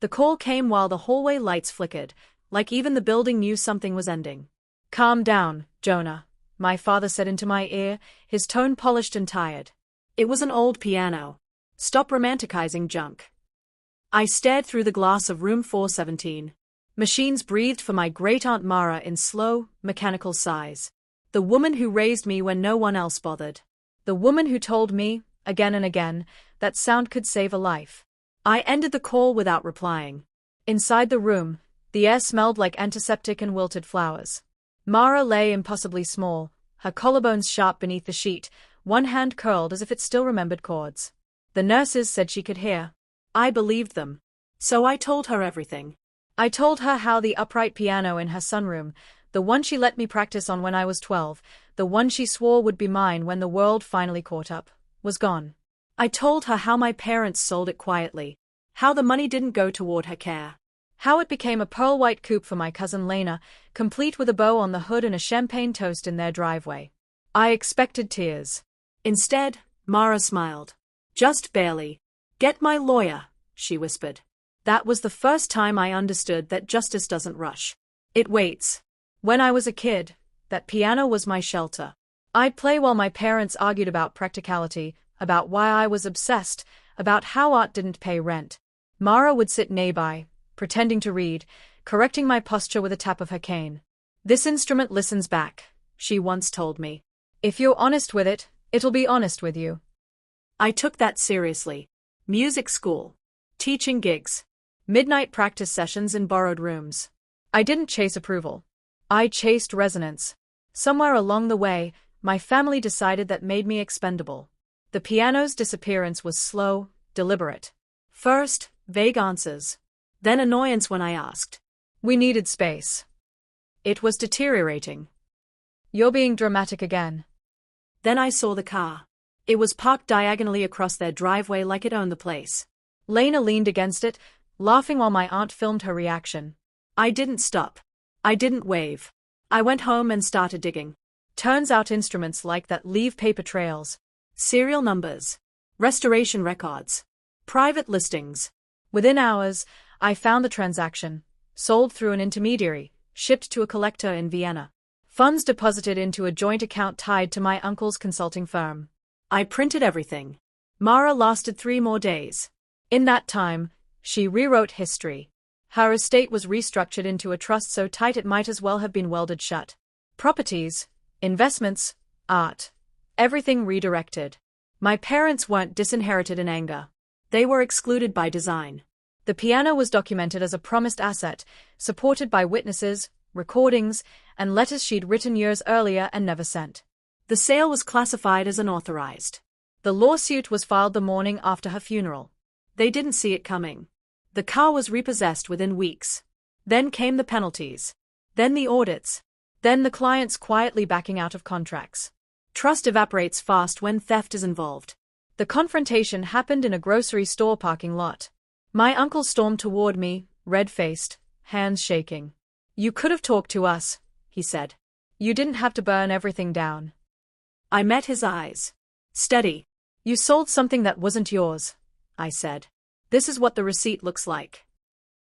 The call came while the hallway lights flickered, like even the building knew something was ending. "Calm down, Jonah," my father said into my ear, his tone polished and tired. It was an old piano. "Stop romanticizing junk." I stared through the glass of room 417. Machines breathed for my great-aunt Mara in slow, mechanical sighs. The woman who raised me when no one else bothered. The woman who told me, again and again, that sound could save a life. I ended the call without replying. Inside the room, the air smelled like antiseptic and wilted flowers. Mara lay impossibly small, her collarbones sharp beneath the sheet, one hand curled as if it still remembered chords. The nurses said she could hear. I believed them. So I told her everything. I told her how the upright piano in her sunroom, the one she let me practice on when I was 12, the one she swore would be mine when the world finally caught up, was gone. I told her how my parents sold it quietly, how the money didn't go toward her care, how it became a pearl-white coupe for my cousin Lena, complete with a bow on the hood and a champagne toast in their driveway. I expected tears. Instead, Mara smiled. "Just barely. Get my lawyer," she whispered. That was the first time I understood that justice doesn't rush. It waits. When I was a kid, that piano was my shelter. I'd play while my parents argued about practicality, about why I was obsessed, about how art didn't pay rent. Mara would sit nearby, pretending to read, correcting my posture with a tap of her cane. "This instrument listens back," she once told me. "If you're honest with it, it'll be honest with you." I took that seriously. Music school. Teaching gigs. Midnight practice sessions in borrowed rooms. I didn't chase approval. I chased resonance. Somewhere along the way, my family decided that made me expendable. The piano's disappearance was slow, deliberate. First, vague answers. Then annoyance when I asked. We needed space. It was deteriorating. "You're being dramatic again." Then I saw the car. It was parked diagonally across their driveway like it owned the place. Lena leaned against it, laughing while my aunt filmed her reaction. I didn't stop. I didn't wave. I went home and started digging. Turns out instruments like that leave paper trails. Serial numbers. Restoration records. Private listings. Within hours, I found the transaction. Sold through an intermediary, shipped to a collector in Vienna. Funds deposited into a joint account tied to my uncle's consulting firm. I printed everything. Mara lasted 3 more days. In that time, she rewrote history. Her estate was restructured into a trust so tight it might as well have been welded shut. Properties, investments, art. Everything redirected. My parents weren't disinherited in anger. They were excluded by design. The piano was documented as a promised asset, supported by witnesses, recordings, and letters she'd written years earlier and never sent. The sale was classified as unauthorized. The lawsuit was filed the morning after her funeral. They didn't see it coming. The car was repossessed within weeks. Then came the penalties. Then the audits. Then the clients quietly backing out of contracts. Trust evaporates fast when theft is involved. The confrontation happened in a grocery store parking lot. My uncle stormed toward me, red-faced, hands shaking. "You could have talked to us," he said. "You didn't have to burn everything down." I met his eyes. "Steady. You sold something that wasn't yours," I said. "This is what the receipt looks like."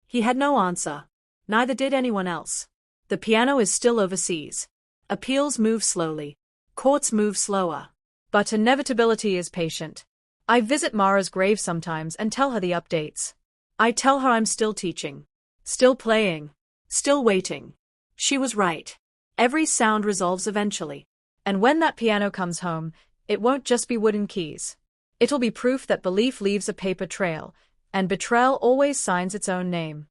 He had no answer. Neither did anyone else. The piano is still overseas. Appeals move slowly. Courts move slower. But inevitability is patient. I visit Mara's grave sometimes and tell her the updates. I tell her I'm still teaching. Still playing. Still waiting. She was right. Every sound resolves eventually. And when that piano comes home, it won't just be wooden keys. It'll be proof that belief leaves a paper trail, and betrayal always signs its own name.